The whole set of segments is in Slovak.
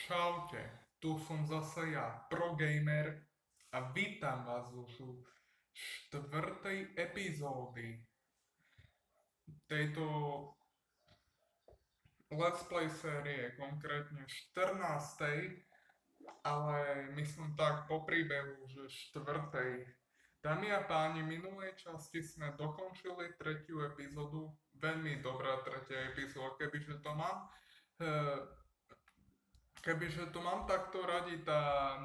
Čaute, tu som zase ja, ProGamer a vítam vás už u štvrtej epizódy tejto Let's Play série, konkrétne 14. Ale myslím tak po príbehu, že štvrtej. Dámy a páni, minulej časti sme dokončili tretiu epizódu, veľmi dobrá tretia epizóda, kebyže to mám takto radiť,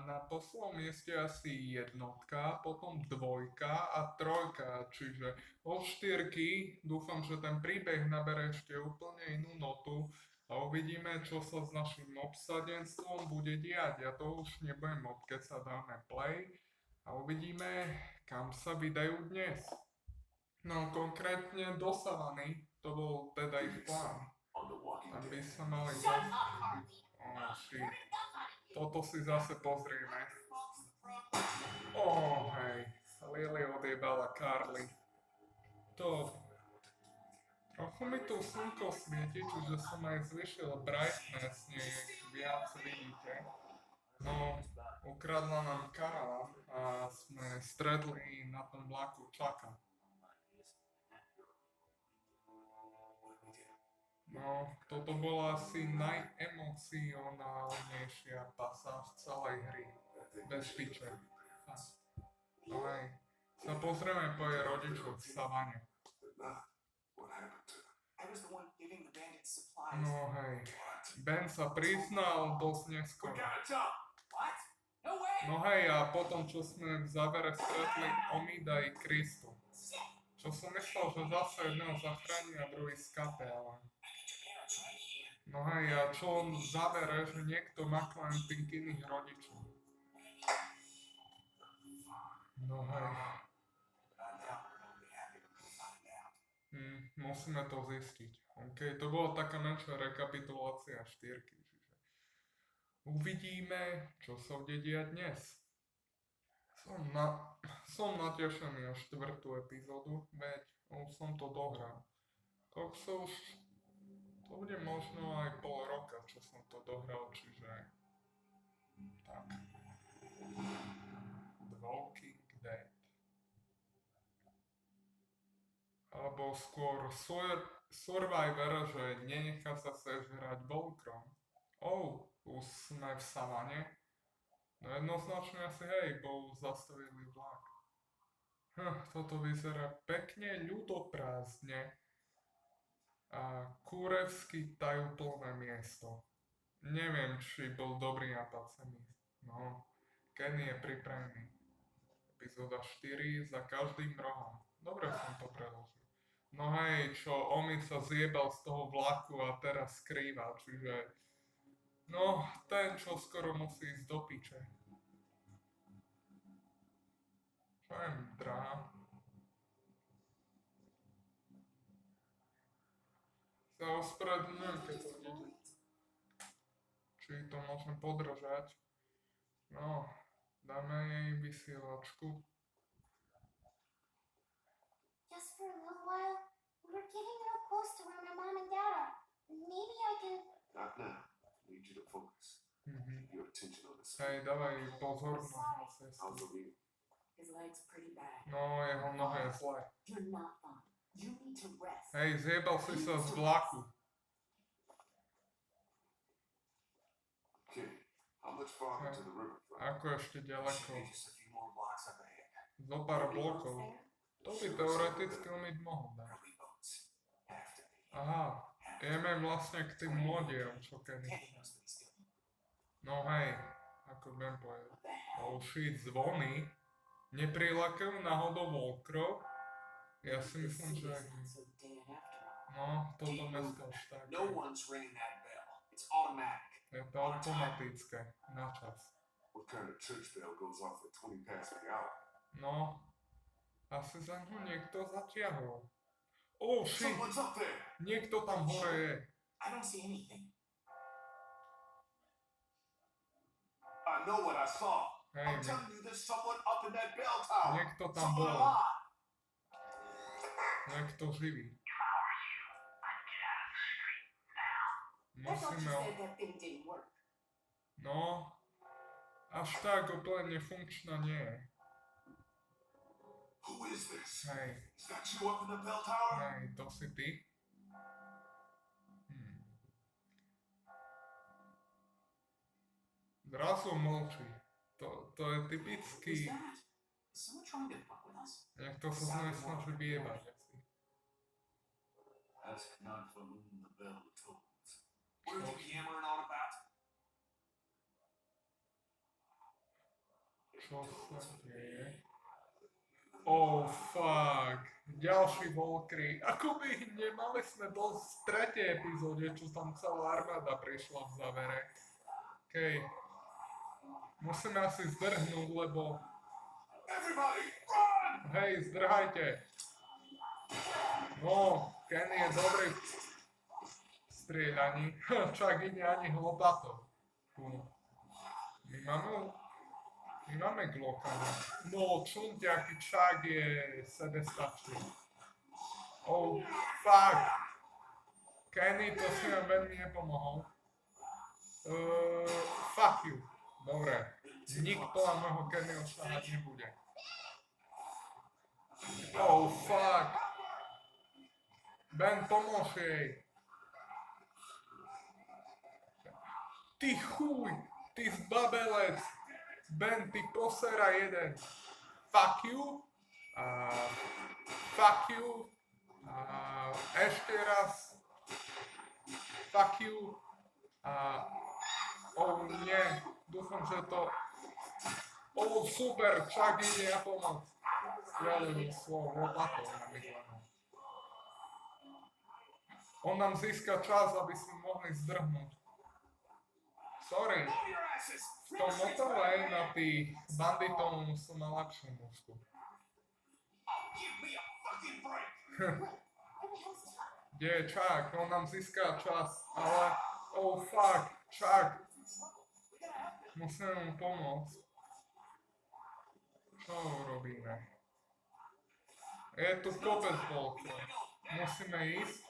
na poslednom mieste asi jednotka, potom dvojka a trojka, čiže od štyrky dúfam, že ten príbeh nabere ešte úplne inú notu a uvidíme, čo sa s našim obsadenstvom bude diať. Ja to už nebudem keď sa dáme play a uvidíme, kam sa vydajú dnes. No konkrétne do savany, to bol teda ich plán, aby sa mali Oh, shit. Toto si zase pozrieme. Hej. Lily odjebala Carly. To... Trochu mi tu slnko svieti, čiže som aj zvyšil brightness, nech viac vidíte. No, ukradla nám karavan a sme stretli na tom vlaku Chucka. No, toto bola asi najemocionálnejšia pasáž celej hry. Bez piče. No hej. Sa pozrieme po jej rodičov v savane. No hej. Ben sa priznal dosť neskoro. No hej, a potom, čo sme v závere stretli Omida i Kristu. Čo som myslel, že zase jedného zachráni a druhý skape, ale... No hej, a čo on v závere, že niekto má len tých iných rodičov. No hej. Musíme to zistiť. OK, to bola taká menšia rekapitulácia štyrky, čiže uvidíme, čo sa bude diať dnes. Som natešený o štvrtú epizódu, veď už som to dohral. To bude možno aj pol roka, čo som to dohral, čiže tak. The Walking Dead. Alebo skôr Survivor, že nenechá sa sežrať volkrom. Už sme v savane. No jednoznačne asi hej, bo zastavili vlak. Toto vyzerá pekne ľudoprázdne a kúrevsky tajúplné miesto. Neviem, či bol dobrý nápad sem ísť. No, Kenny je pripravený. Epizóda 4 za každým rohom. Dobre som to preložil. No hej, čo Omi sa zjebal z toho vlaku a teraz skrýva, čiže... No, ten, čo skoro musí ísť do piče. Čo je drahá? Sa ospravedlňujem, keď to vidíte. Či to môžem podržať. No, dáme jej vysielačku. Just for a little while, we're getting real close to where my mom and dad are. Maybe I can... Not now. I need you to focus. Keep your attention on the Hej, screen. dávaj pozornosť na How's cestu. the view? His leg's pretty bad. No, jeho noha je zle. You're not fine. You need to rest. Hej, zjebal si sa z vlaku. Okay. How much farther to the riverfront? Ako ešte ďaleko? Just a few more blocks up ahead. Zo pár blokov. To by teoreticky umieť mohol dať. Early boats. Have to be. Aha, ideme vlastne k tým lodiem, čo kedy. Kenny knows that he's guilty. No hej, ako budem povedať. What the hell? Shit, zvony. Neprilakajú náhodou volkrov? Ja si myslím, že... City's not so dead after all. No, toto mesto už tak. No one's ringing that bell. It's automatic. Je to automatické, na čas. What kind of church bell goes off at 20 past the hour? No, asi za ňu niekto zatiahol. Shit, Someone's up there. niekto tam hore je. I don't see anything. I know what I saw. Hej, I'm telling you, there's someone up in that bell tower. niekto tam Someone bol. alive. Niekto živý. I thought you Musíme... said that thing didn't work. No, až tak úplne nefunkčná nie je. Who is this? Hej, Is that you up in the bell tower? hej, to si ty? Zrazu mlčí. To je Who's typický. that? Is someone trying to fuck with us? Niekto sa z nej snaží vyjebať asi. Ask not for whom the bell tolls. What are you yammering on about? Čo sa deje? Oh fuck. Ďalší Valkyrie. Akoby nemali sme dosť v tretej epizóde, čo tam celá armáda prišla v závere. Okej. Musíme asi zdrhnúť, lebo... Everybody, run! Hej, zdrhajte. No, Kenny je dobrý v strieľaní. Čak ide ani hlopato. My máme Glocka. No, čunťaký Čak je sebestačný. Oh, fuck. Kenny, to si nám veľmi nepomohol. Fuck you. Dobre. Nikto na môjho Kennyho šľahať nebude. Oh, fuck. Ben, pomôž jej. Ty chuj, ty zbabelec. Ben, ty posera jeden. Fuck you. Fuck you. Ešte raz. Fuck you. Oh nie, dúfam, že to... Oh super, Čak ide na pomoc. Strelil svojou lopatou na myšlenú. On nám získa čas, aby sme mohli zdrhnúť. Sorry. Move your asses! V tom motole na tých banditov sú na lepšiu múzku. Give me a fucking break! Where the hell's Chuck? Kde je Čak? On nám získa čas, ale... Oh fuck, Čak. Musíme mu pomôcť. Čo urobíme? Je tu kopec Volkov. Musíme ísť.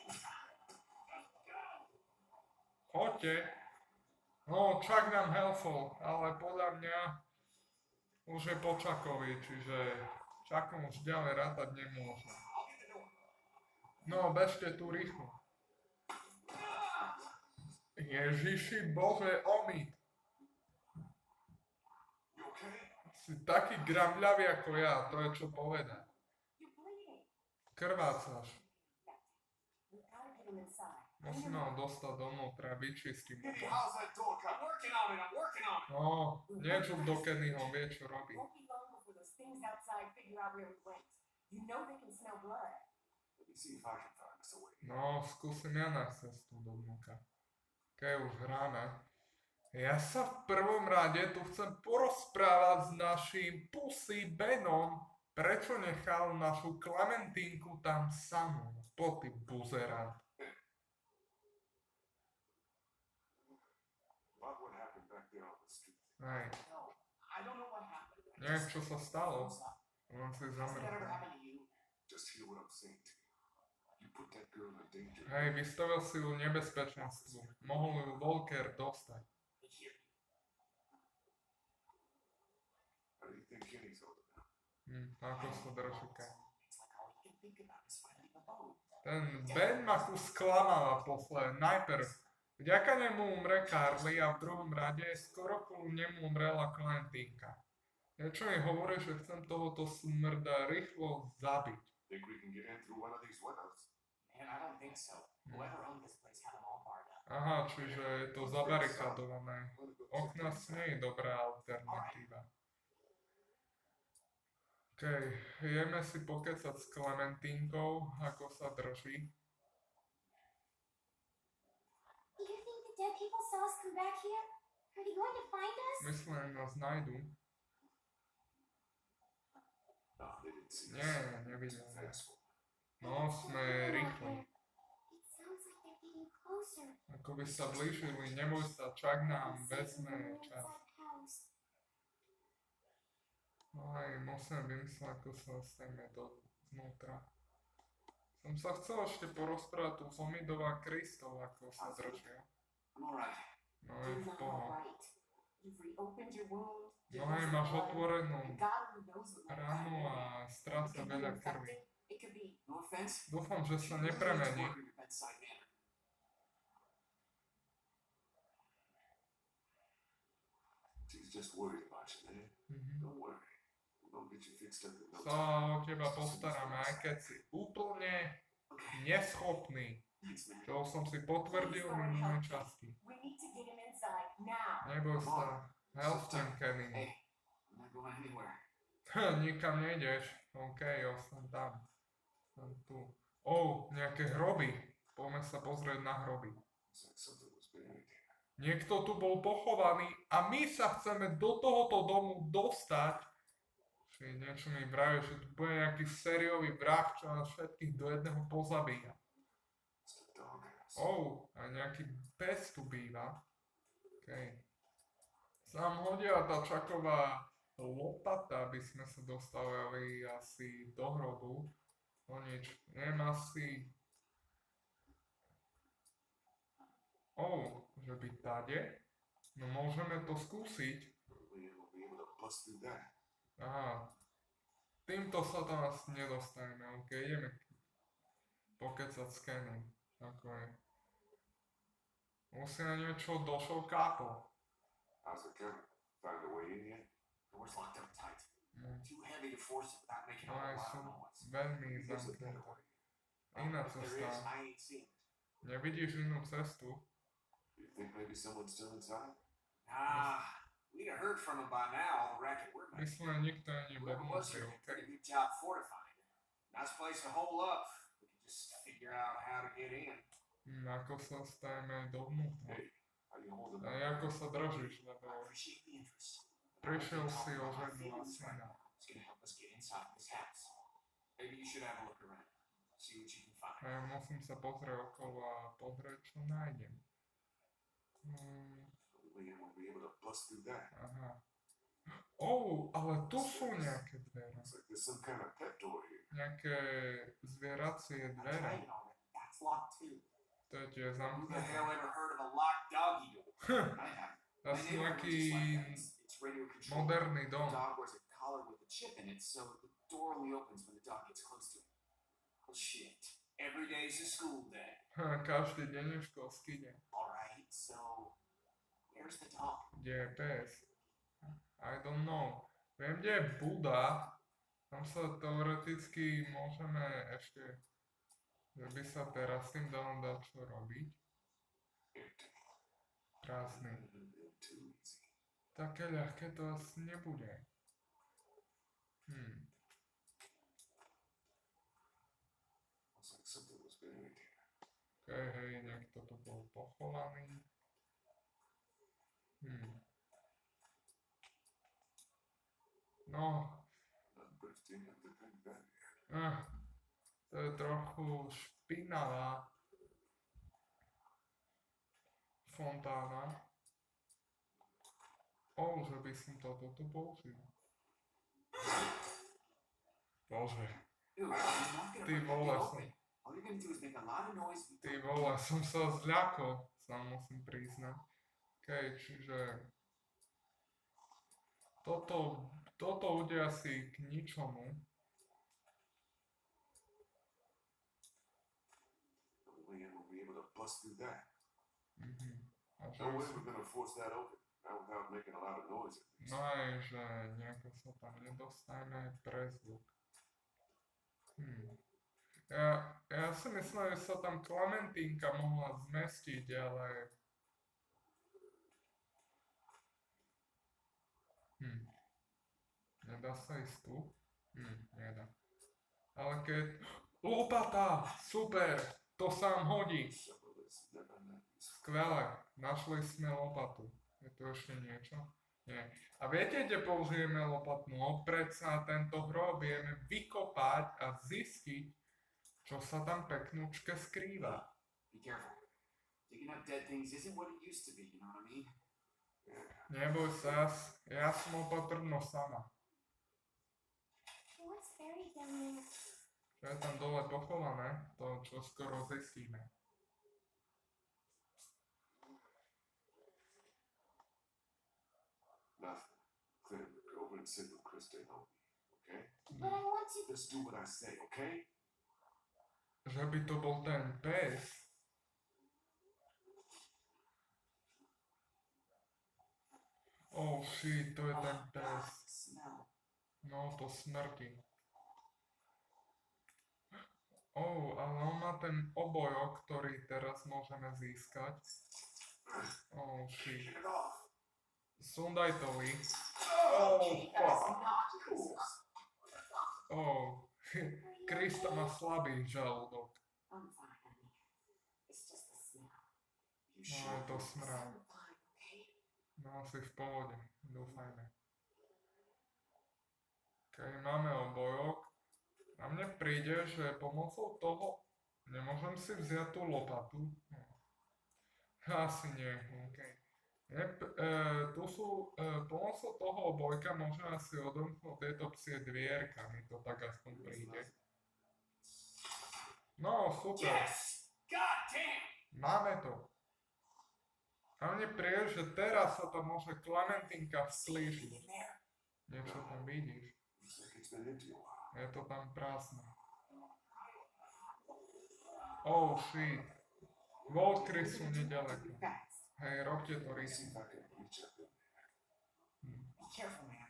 Choďte. No, Čak nám helpful, ale podľa mňa už je po Čakovi, čiže Čakom už ďalej rátať nemôže. No, bežte tu rýchlo. Ježiši Bože, omyt. You okay? Si taký gramľavý ako ja, to je čo povedať. You're bleeding. Krvácaš. We gotta get him inside. Musíme ho dostať donútra, vyčistím Hey, ho. how's that door cut? Working on it, I'm working on it! No, niečo do Kennyho vie, čo robí. Won't be long before those things outside figure out where we went. You know they can smell blood. Let me see if I can find us a way. No, skúsim ja nájsť cestu dovnúka. Keď už hráme. Ja sa v prvom rade tu chcem porozprávať s naším pusy Benom, prečo nechal našu Klementínku tam samú, po ty buzerant. About what happened back there on the street. Hej, No, I don't know what happened. neviem, čo sa stalo. Close up. On si Has that ever zamrkol. happened to you? Just hear what I'm saying to you. You put that girl in danger. Hej, vystavil si ju nebezpečenstvu. Mohol ju Volker dostať. Here. How do you think Kenny's holding out? Ako sa drží Ken. It's like all he can think about is finding a boat. Ten Ben ma tu sklamala posledne. Najprv vďaka nemu umre Carly a v druhom rade skoro kvôli nemu umrela Klementínka. Niečo mi hovorí, že chcem tohoto smrda rýchlo zabiť. Think we can get in through one of these windows? Man, I don't think so. Whoever owned this place had them all barred up. Aha, čiže je to zabarikádované. Okna nie je dobrá alternatíva. Okej, ideme si pokecať s Klementínkou, ako sa drží. Do you think the dead people saw us come back here? Are they going to find us? Myslím, nás nájdu. No, they didn't see us. Nie, nevideli. Fast one. No, sme rýchli. It sounds like they're getting closer. Ako by sa blížili, neboj sa, Čak nám vezme čas. No aj musím vymyslieť, ako sa dostaneme dovnútra. Som sa chcel ešte porozprávať tu s Omidou a Kristov, ako sa držia. I'm alright. No je v You're not poho. alright. opened your wound. Did No hej, lose máš blood, otvorenú and God only knows what might ranu happen. a It stráca could be veľa krvi. infected. It could be. No offense. Dúfam, že sa You really need to nepremení. work on your bedside manner. She's just worried about you, man. Mhm. Don't worry. We'll get you fixed up in no Sa time. o teba postaráme, aj keď si úplne Okay. neschopný. Thanks, man. Čo som si potvrdil v minulej časti. We need to get him inside now. Neboj sa, help him, Kenny. Hey, I'm not going anywhere. Nikam nejdeš. OK, ostan tam. Som tu. Nejaké hroby. Poďme sa pozrieť na hroby. It's like something was buried here. Niekto tu bol pochovaný a my sa chceme do tohoto domu dostať. Či niečo mi vraví, že tu bude nejaký sériový vrah, čo nás všetkých do jedného pozabíja. It's the doghouse. A nejaký pes tu býva. OK. Sám hodia tá čaková lopata, aby sme sa dostávali asi do hrobu. No nič, neviem asi... že by tade? No môžeme to skúsiť. We will be able to bust through that. Aha. Týmto sa tam asi nedostaneme, OK, ideme pokecať s Kenym. Ako je. Musí na niečo došol kápo. How's the camera? Found a way in yet? Door's locked up tight. Mm. Too heavy to force it without making a No whole aj lot sú of noise. veľmi There's a better zamknuté. way. Iná If there is, cesta. I ain't seen it. Nevidíš inú cestu? You think maybe someone's still inside? Nah, we'd have heard from him by now, all the racket we're making. Myslím, že nikto není Whoever was bobnutý, here did a OK? pretty good job fortifying it. Nice place to hole up. We could just figure out how to get in. Ako sa stajeme dovnútra? Hey, how you holding A up? ako sa držíš, I lebo appreciate the interest. prišiel I don't si know how oženiť feelings right syna. now. It's gonna help us get inside this house. Maybe you should have a look around. See what you can find. A ja musím sa pozrieť okolo a pozrieť, čo nájdem. We will be able to bust through that. Aha. Ale tu sú nejaké dvere. Looks like there's some kind of pet door here. Nejaké zvieracie I dvere. tried it already. That's locked too. To je tiež Who the zamknuté. hell ever heard of a locked doggy door? I have. To My sú neighbor nejaký was just like that. It's radio controlled. moderný The dom. dog wears a collar with a chip in it, so the door only opens when the dog gets close to it. Well, shit. Every day's a school day. Každý deň je školský deň. Alright, so where's the dog? Kde je pes? I don't know. Viem, kde je Buda. Tam sa teoreticky môžeme ešte, že by sa teraz s tým dalo dať čo robiť. Krásny. Too easy. Také ľahké to asi nebude. Looks like something was buried here. Hej, niekto tu bol pochovaný. No, Not bursting up the big bag. to je trochu špinavá fontána. Že by som to toto použil. Bože, Dude, you're not gonna Ty break vole, it som, open. All you're gonna do is make a lot of noise. ty vole, som sa zľakol, sa musím priznať. OK, čiže toto bude asi k ničomu. No way we'll be able to bust through that. A že No way už- we're gonna force that open. Not without making a lot of noise. at least. No aj, že nejako sa tam nedostaneme pre zvuk. Ja si myslím, že sa tam Klementínka mohla zmestiť, ale... Nedá sa ísť tu? Nedá. Ale keď... Lopata! Super! To sa nám hodí! Shovelers never not useful. Skvelé, našli sme lopatu. Je tu ešte niečo? Nie. A viete, kde použijeme lopatu? No, predsa tento hrob vieme vykopať a zistiť, čo sa tam peknúčke skrýva. Be careful. Digging up dead things isn't what it used to be, you know what I mean? Neboj sa, ja som opatrno sama. What's buried down there? Čo je tam dole pochované, to čo skoro zistíme. Nothing. Clem, go over and sit with Chris stay home. Okay? But I want to. Just do what I say, okay? Že by to bol ten pes. Oh shit, to je ten Oh, God, pes. the smell. No, to smrdí. Oh, ale on má ten obojok, ktorý teraz môžeme získať. Oh shit. Get it off. Sundaj to, Lee. Okay, that is fuck. not cool. Oh, Krista má slabý žalúdok. I'm fine, honey. It's just the smell. You No, sure? je to smrad. I'm fine, okay? No, asi v pohode, dúfajme. Keď máme obojok, a mne príde, že pomocou toho nemôžem si vziať tú lopatu. No. Asi nie, OK. Tu sú, pomocou toho obojka môžem asi odomknúť tieto psie dvierka, mi to tak aspoň príde. No, super. Yes! God damn! Máme to. A mne príde, že teraz sa tam môže Klementinka vslížiť. In there. Niečo tam vidíš. Looks like it's been empty a while. Je to tam prázdne. Oh shit. Volkry sú nedaleko. Fast. Hej, robte to Let me see rýchlo. if I can reach up in there. Be careful, man.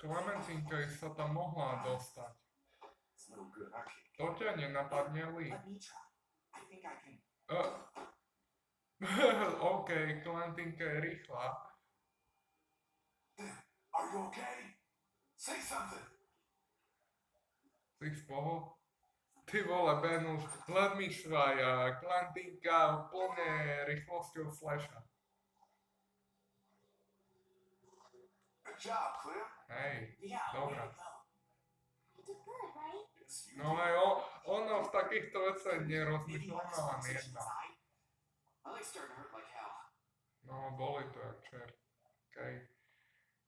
Klementinka sa tam mohla dostať. It's no good. I can't. To ťa nenapadne, Lee. Let me try. I think I can. OK, Klementinka je rýchla. Are you okay? Say something. Si v poho? Ty vole, Ben už len myšvaja. Klementinka plne rýchlosťou flasha. Good job, Clem. Hej, Yeah, way dobra. to go. You did good, right? Yes, you No did. aj ono v takýchto veciach nerozmýšľa, no a nejedná. My leg's starting to hurt like hell. No, boli to jak čert. Okay.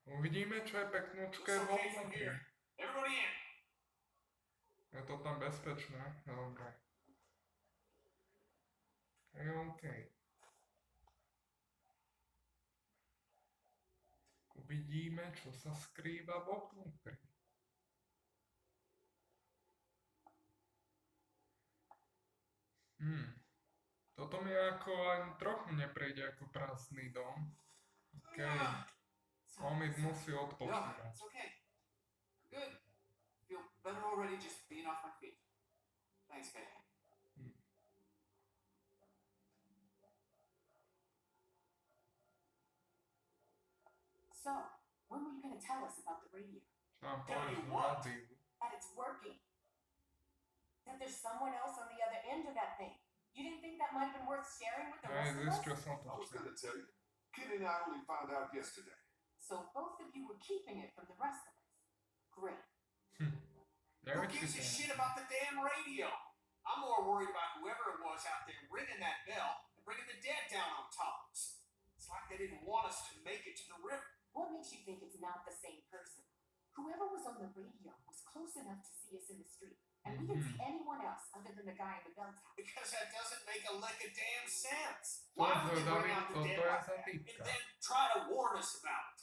Uvidíme, čo je peknúčké It's okay from voľnoky. here. Everybody in. Je to tam bezpečné? Dobre. OK. Uvidíme, čo sa skrýva vo vnútri. Toto mi ako ani trochu neprejde ako prázdny dom. OK. Omid musí No, odpočívať. it's okay. Good. Feel better already just being off my feet. Thanks, babe. So, when were you going to tell us about the radio? Mám Tell povedať you v what? rádiu. That it's working. That there's someone else on the other end of that thing. You didn't think that might have been worth sharing with the Hej, rest of us? zistil som to. I was gonna tell you. Kenny and I only found out yesterday. So both of you were keeping it from the rest of us. Great. Who Neviem, či gives a to shit about the damn radio? I'm more worried about whoever it was out there ringing that bell and bringing the dead down on top of us. It's like they didn't want us to make it to the river. What makes you think it's not the same person? Whoever was on the radio was close enough to see us in the street, and we didn't see anyone else other than the guy in the bell tower. Because that doesn't make a lick of damn sense. Som Why would they zvedavý, bring out the toto dead je like za that typka. and then try to warn us about it?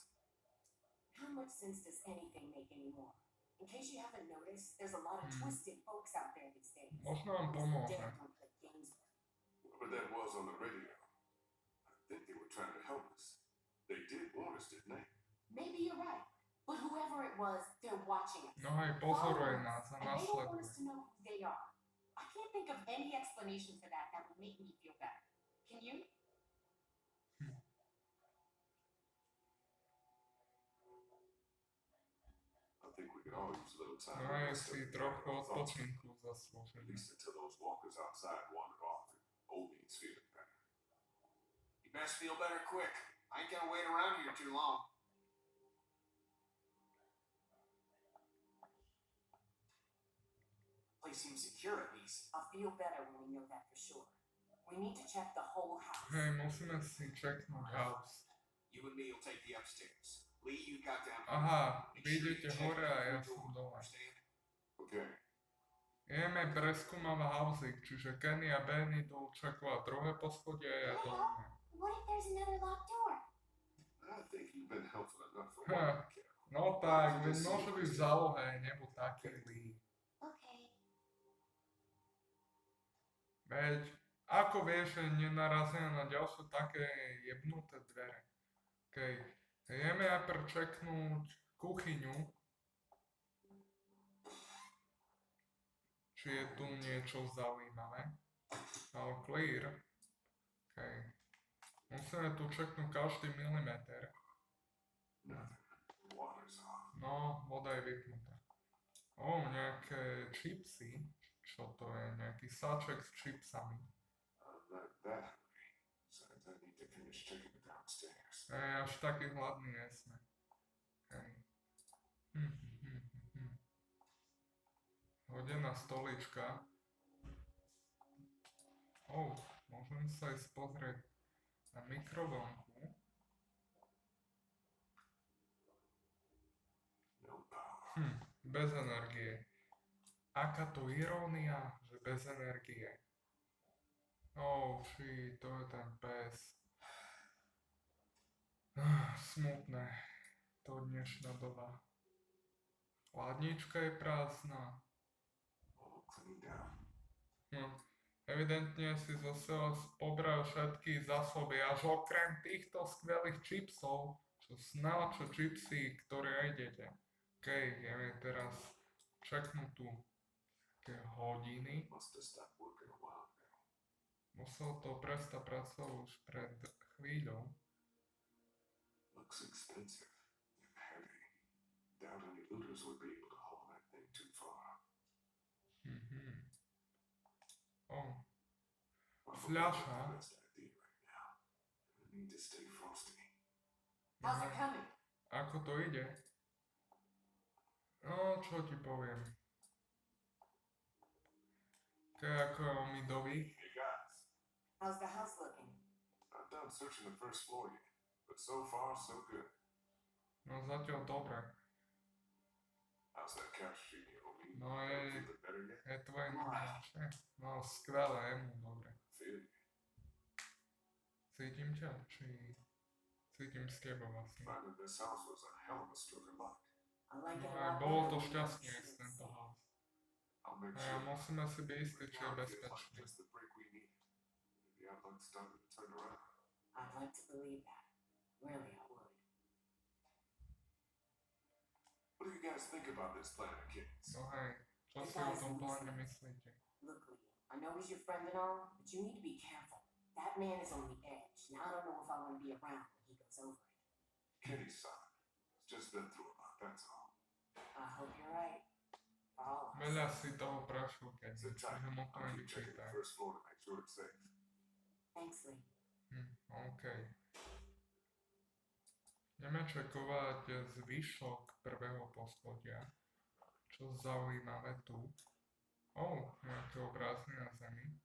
How much sense does anything make anymore? In case you haven't noticed, there's a lot of Hmm. twisted folks out there these days. Možno vám These pomôže. dead don't play games with. Whoever that was on the radio, I think they were trying to help us. They did warn us, didn't they? Maybe you're right, but whoever it was, they're watching us. No hej, pozoruje nás a And they don't want nasleduje. us to know who they are. I can't think of any explanation for that that would make me feel better. Can you? I think we could all use a little time. No to aj rest si up and trochu gather our thoughts, odpočinku at zaslúžili. least until those walkers outside wandered off and Oldie's feeling better. You best feel better quick. I ain't gonna wait around here too long. Place seems secure at least. I'll feel better when we know that for sure. We need to check the whole house. Hej, musíme si checknúť house. You and me will take the upstairs. Lee, you got down. Aha, Make vy sure you idete check hore a ja every som door, dole. understand? Okay. Ideme preskúmať housing, čiže Kenny a Ben idú čekovať druhé poschodie a ja dole. What if there's another locked door? I think you've been helpful enough the wonder kid. No tak, veď môže byť v zálohe aj nebo taký zlý. Okay. Veď, ako vieš, že nenarazia na ďalšie také jebnuté dvere? Okej, ideme najprv čeknúť kuchyňu. Či je tu niečo zaujímavé. Ale clear. Okej. Musíme tu čeknúť každý milimeter. Nothing. Water's off. No, voda je vypnutá. Nejaké čipsy. Čo to je? Nejaký sáček s čipsami. I'm not that hungry. Besides, I need to finish checking it downstairs. Až taký hladný nie sme. Okej. Hodená stolička. Môžem sa ísť pozrieť na mikrovlnku. No power. Bez energie. Aká to irónia, že bez energie. Shit, to je ten pes. Smutné. To dnešná doba. Chladnička je prázdna. All cleaned out. Evidentne si zase pobral všetky zásoby, až okrem týchto skvelých čipsov, čo najlepšie čipsy, ktoré jedete. Ideme teraz čeknúť tu také hodiny. Must have stopped working a while ago. Musel to prestať pracovať už pred chvíľou. Looks expensive and heavy. Doubt any looters would be able to haul that thing too far. Fľaša. Probably not the best idea right now. I need to stay frosty. How's it coming? Ako to ide? Čo ti poviem? Ako Omidovi. Hey guys, How's the house looking? I'm done searching the first floor yet, but so far so good. No zatiaľ dobre. How's that couch treating you, homie? No je, Feeling better yet? je tvoje najlepšie. No skvelé, je mu dobre. Feel you. Cítim ťa, či cítim s tebou vlastne. Finding this house was a hell of a stroke of luck. I like it No a aj lot bolo better to than the šťastný other z tento shit. house. I'll make A sure. musíme si byť istí, či je Now it feels like bezpečný. just the break we needed. Maybe our luck's starting to turn around. I'd like to believe that. Really, I would. What do you guys think about this plan of kids? No hej, čo si o tom pláne myslíte? Look, Liam, I know he's your friend and all, but you need to be careful. That man is on the edge. Now I don't know if I want to be around when he goes over it. Kenny's son. It's just been through a lot, that's all. I hope you're right. For all of us. Veľa si toho prašu, keď Sit tight. čiže mu to I'll keep checking the nevyčítaj. first floor to make sure it's safe. Thanks, Lee. OK. Ideme čekovať zvyšok prvého poschodia. Čo zaujímavé tu. Nejaké obrázky na zemi.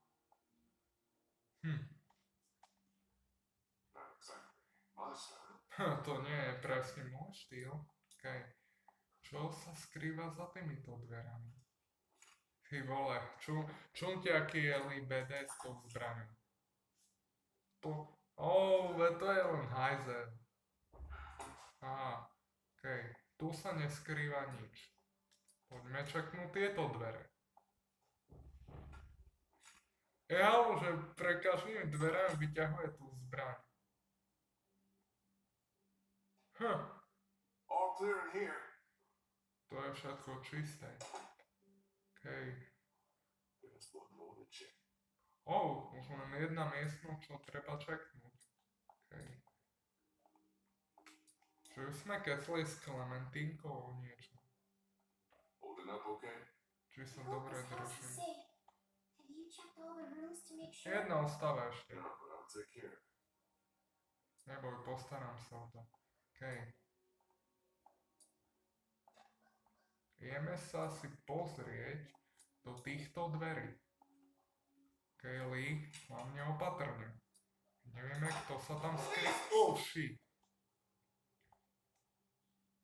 Not exactly my style. To nie je presne môj štýl. OK. Čo sa skrýva za týmito dverami? Ty vole, čuntiaký je Lee BD s tou zbraňou. To je len hajzel. OK. Tu sa neskrýva nič. Poďme čeknúť tieto dvere. Že pre každým dverám vyťahuje tú zbraň. All clear in here. To je všetko čisté. OK. There's one more to check. Už len jedna miestnosť, čo treba čeknúť. OK. Či už sme kecli s Klementínkou o niečo. Holding up okay? Či sa I hope dobre this house is držím. safe. Have you checked all the rooms to make sure? Jedna ostáva ešte. No, but I'll take care of it. Neboj, postaram sa o to. OK. Ideme sa si pozrieť do týchto dverí. OK, Lee, hlavne opatrne. Nevieme, kto sa tam skryl. Shit.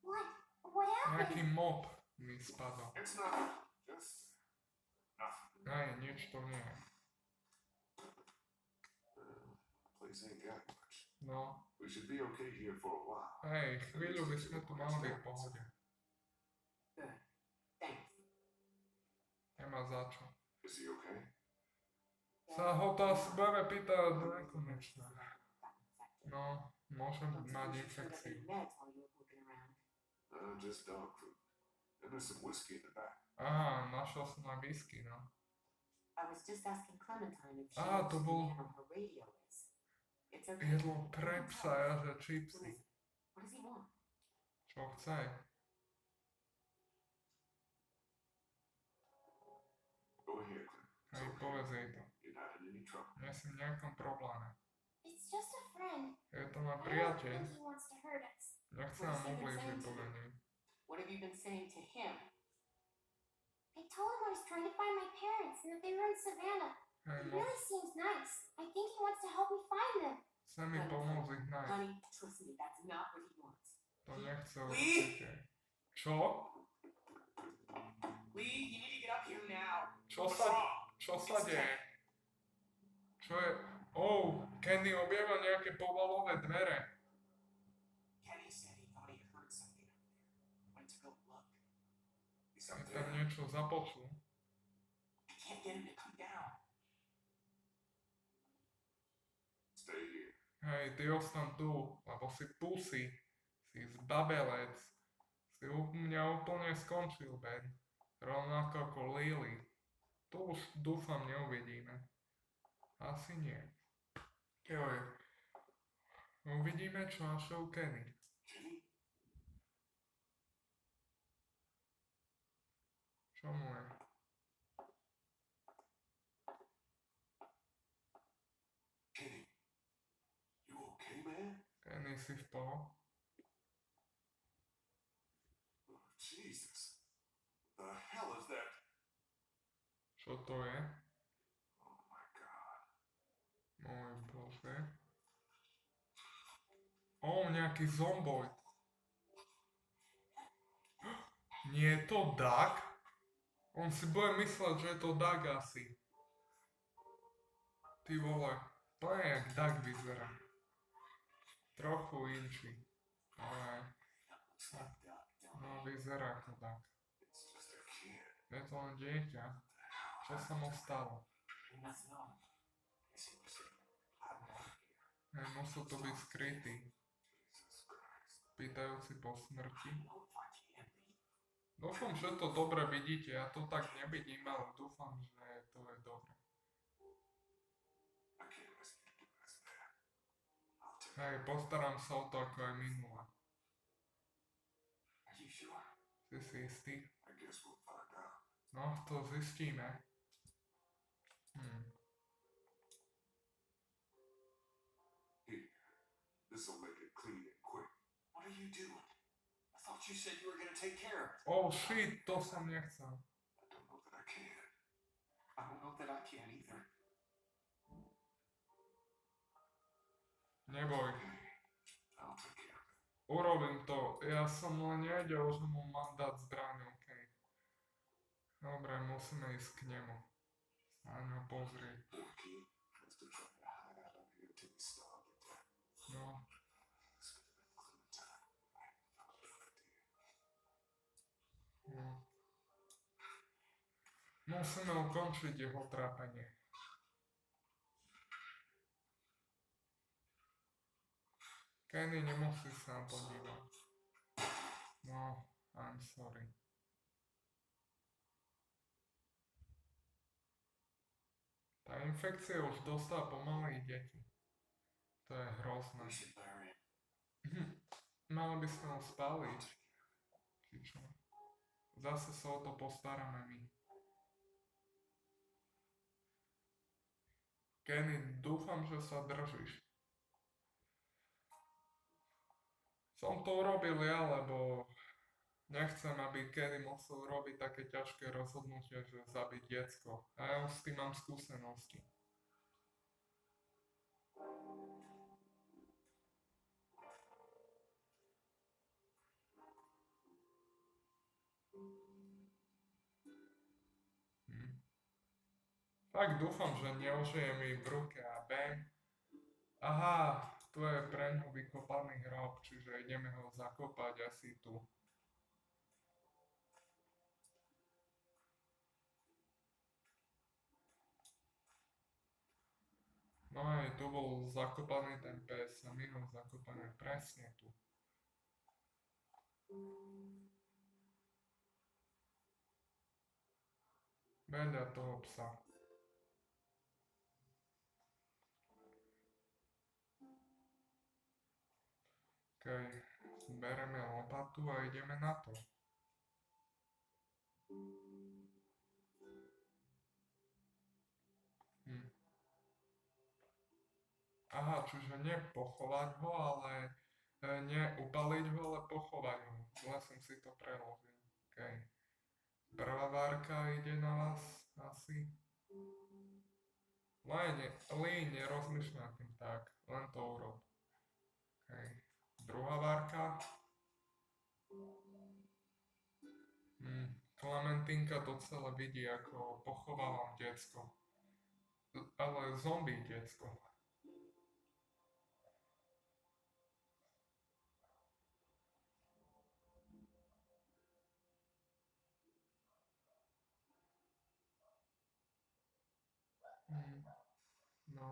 What Nejaký happened? mob mi spadol. It's nothing. Just nothing. Nič to nie je. Place ain't got much. No, We should be okay here for a while. hej, chvíľu by sme tu mali byť v pohode. Good. Thanks. Nemá za čo. Is he okay? Sa ho to asi budeme pýtať do nekonečna. No, môžem mať infekciu. Meds while you were poking around. Just dog food. And there's some whiskey in the back. Aha, našiel som aj whisky, no. I was just asking Clementine if she Ah, knows to who the bol- man on her radio is. It's okay. Jedlo pre psa, ja že Who čipsy. is it? What does he want? Čo chce? Go ahead, Clint. It's Hej, okay. povedz jej to. You're not in any trouble. Nie som v nejakom probléme. It's just a friend. Je to môj I don't priateľ. think he wants to hurt us. Nechce nám ublížiť, poviem jej. What have you been saying to him? I told him I was trying to find my parents and that they were in Savannah. Hej, He no, really seems nice. I think he wants to help me find them. chce mi pomôcť ich nájsť. Honey, trust me, that's not what he wants. To nechce Lee? určite. Čo? Lee, you need to get up here now. Čo What's sa, wrong? čo sa deje? Čo je? Oh, Kenny objavil nejaké povalové dvere. Kenny said he thought he heard something up there. Went to go look. He's Je up tam there. niečo započul. I can't get him to come down. Stay here. Hej, ty ostan tu, lebo si pusy, si zbabelec, si u mňa úplne skončil, Ben. Rovnako ako Lily. Tu už dúfam neuvidíme. Asi nie. Joj. Uvidíme, čo našiel Kenny. Kenny? Čo mu je? Kenny? You okay, man? Kenny si v toho? Oh, Jesus. The hell is that? Čo to je? Oh my God. Môj bože. O, nejaký zomboid. Nie je to Doug? On si bude mysleť, že je to Doug asi. Ty vole, to je jak Doug vyzerá. Trochu inší. Ale That looks like Doug, don't no, vyzerá ako Doug. it? It's just a kid. Je to len dieťa. Čo sa mu stalo? We must know. Guess he was hiding out here. Hej, musel to byť skrytý. Jesus Christ. Pýtajúci po smrti. I know if I can leave. Dúfam, že to dobre vidíte, ja to tak nevidím, ale dúfam, že to je dobre. I can't ask you to do this, man. I'll take Hej, postaram sa o to ako aj minule. Are you sure? Si si istý? I guess we'll find out. No, to zistíme. Here. This'll make it clean and quick. What are you doing? I thought you said you were going to take care of it. Oh shit, to som nechcel. I don't know that I can. I don't know that I can either. Neboj, I'll take care of it. urobím to. Ja som len nevedel, že mu mám dať zbraň, okej. Dobre, musíme ísť k nemu. Sa na ňo pozrieť. Poor kid has to try to hide out of here till he starved to death. No, This could have been Clementine. I found a idea. no. Musíme ukončiť jeho trápenie. Kenny nemusí sa na to dívať. No, I'm sorry. Tá infekcia už dostala pomaly deti. To je hrozné. We should bury him. Mali by sme ho spáliť. Či čo? Zase sa o to postaráme my. Kenny, dúfam, že sa držíš. Som to urobil ja, lebo nechcem, aby Kenny musel robiť také ťažké rozhodnutie, že zabiť decko. A ja už s tým mám skúsenosti. Tak dúfam, že neožije mi v ruke a bang. Aha, tu je preňho vykopaný hrob, čiže ideme ho zakopať asi tu. No aj tu bol zakopaný ten pes a my ho zakopáme presne tu. Vedľa toho psa. Okej, bereme lopatu a ideme na to. Aha, čiže nie pochovať ho, ale nie upaliť ho, ale pochovať ho. Zle som si to preložil. Okej. Prvá várka ide na vás asi. Lee, nerozmýšľaj nad tým tak, len to urob. Okej. Druhá várka. Klementínka to celé vidí, ako pochovávam decko. Ale zombie decko. No.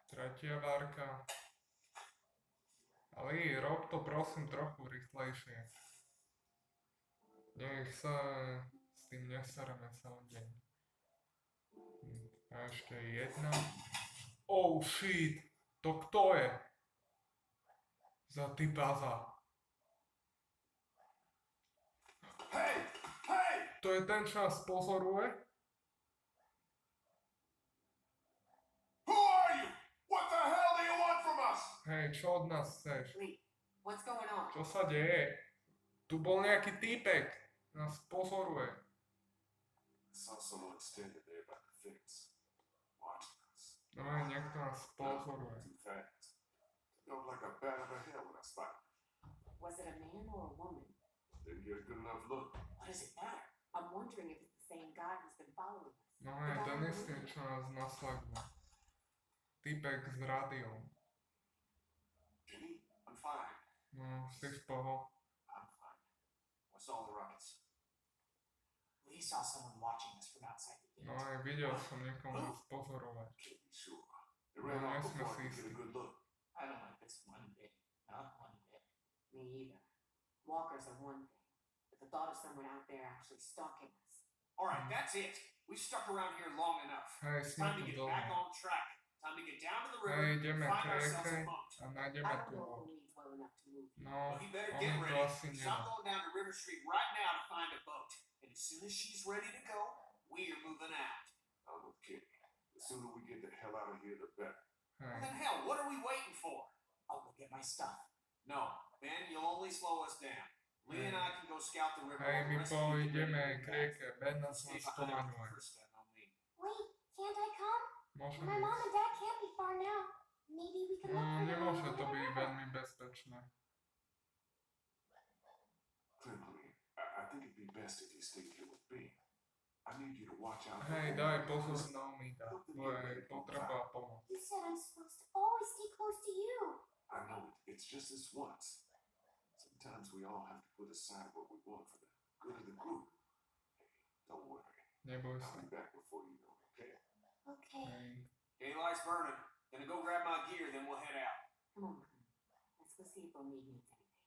Tretia várka. Ale rob to prosím trochu rýchlejšie. Nech sa s tým nesereme celý deň. A ešte jedna. Oh shit! To kto je? Za typaza. Hey! Hey! To je ten, čo nás pozoruje? Who are you? What the hell do you want from us? Hej, čo od nás chceš? Lee, what's going on? Čo sa deje? Tu bol nejaký týpek. Nás pozoruje. I saw someone standing there by the fence, watching us. No aj niekto nás pozoruje. Too fast. Felt like a bat out of hell when I spotted him. Was it a man or a woman? Didn't get a good enough look. What does it matter? I'm wondering if it's the same guy who's been following us. No aj ten istý, čo nás nasleduje. Týpek s rádiom. Jimmy, I'm fine. No, si v poho. I'm fine. What's all the ruckus? Lee saw someone watching us from outside the gate. No aj videl som niekoho nás pozorovať. Can't be sure. It ran No, off yes, before I Miss could get a good look. I don't like this one bit. Not one bit. Me either. Walkers are one thing, but the thought of someone out there actually stalking us. Alright, that's it. We've stuck around here long enough. Hej, It's si time to tu get back doma. on track. Time to get down to the Hej, river ideme and k find ourselves rieke a boat. a I nájdeme don't tu know if loď. Lee's well enough to move. No, Well, he better on get to ready, asi because I'm nedá. going down to River Street right now to find a boat. And as soon as she's ready to go, we are moving out. I'm with Kenny. The sooner we get the hell out of here, the better. Well, Hej. then hell, what are we waiting for? I'll go get my stuff. No, Ben, you'll only slow us down. Lee and I can go scout the river. Hej, while my the rest of you get ready pôjdeme to k move back. rieke. Ben nás Stay len behind spomaňuje. for Stan on me. Wait, can't I come? Môžem My mom ísť. and dad can't be far now. Maybe we can No, look for them nemôže over to the byť river. veľmi bezpečné. Clearly, I think it'd be best if you stayed here with me. I need you to watch out. Hej, daj pozor na Omida. To je potreba pomoc. You said I'm supposed to always stay close to you. I know it. It's just this once. Sometimes we all have to put aside what we want for the good of the group. Hey, don't worry. Neboj I'll sa. be back before you know, okay? Okay. Hej. Daylight's burning. Gonna go grab my gear, then we'll head out. Come on, Clem. Let's go see if Omid needs anything.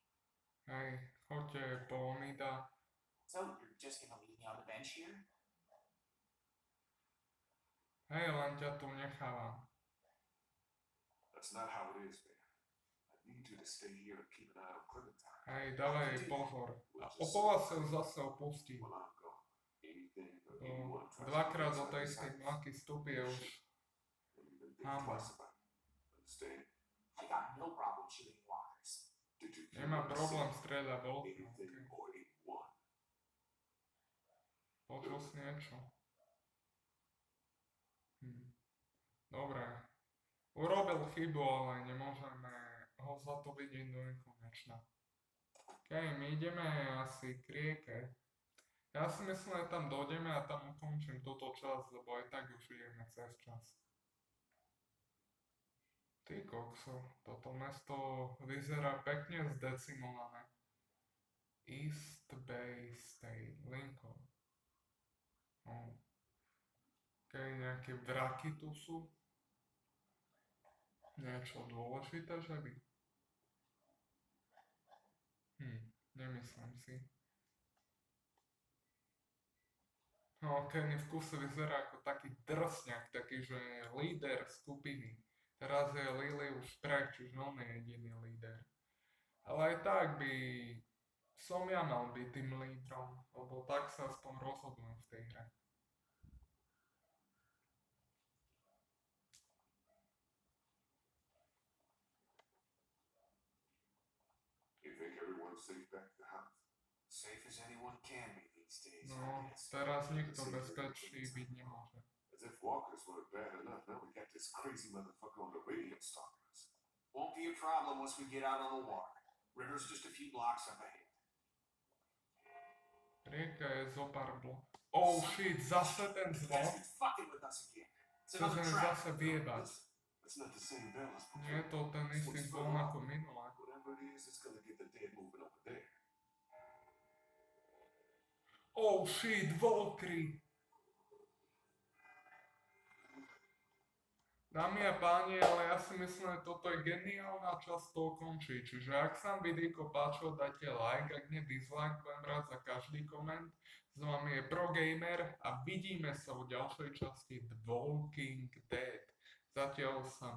Hej, choďte po Omida. So you're just gonna leave me on the bench here? Hej, len ťa tu nechávam. That's not how it is, man. I need you to stay here and keep an eye on Clementine. Hej, dávaj jej pozor. A opola sa ju zase opustí. When I'm gone, anything or To anyone tries to dvakrát get do tej inside istej this house, mlaky vstupy je už. then you better think Hammer. twice about it. Understand? I got no problem shooting walkers. Did you hear Nemá what I problém said? strieľať do okna. Anything Okay. or anyone. Počul si niečo? Dobre. Urobil chybu, ale nemôžeme ho za to vidieť do nekonečna. OK, my ideme asi k rieke. Ja si myslím, že tam dojdeme a tam ukončím túto časť, lebo aj tak už ideme cez čas. Ty kokso, toto mesto vyzerá pekne zdecimované. East Bay State, Lincoln. No. Okej, nejaké vraky tu sú. Niečo dôležité, že by? Nemyslím si. No, Kenny v kuse vyzerá ako taký drsňak, taký, že líder skupiny. Teraz je Lily už preč, čiže on je jediný líder. Ale aj tak by som ja mal byť tým lídrom, lebo tak sa aspoň rozhodujem v tej hre. You think everyone's safe back at the house? Safe as anyone can be these days, I No, guess. teraz nikto bezpečný byť nemôže. As if walkers weren't bad enough, now we got this crazy motherfucker on the radio stalking us. Won't be a problem once we get out on the water. River's just a few blocks up ahead. Rieka je zopár Oh shit, zase ten zvon? He's fucking with us again. It's Chcel another sa mi trap. zase vyjebať. That's not the same bell as before. Nie je to ten istý zvon ako minule. Whatever it is, it's gonna get the dead moving over there. Oh shit, Volkry! Dámy a páni, ale ja si myslím, že toto je geniálna časť toho končí. Čiže ak sa vám videjko páčilo, dajte like, ak nie dislike, budem rád za každý koment. S vami je ProGamer a vidíme sa v ďalšej časti The Walking Dead. Zatiaľ sa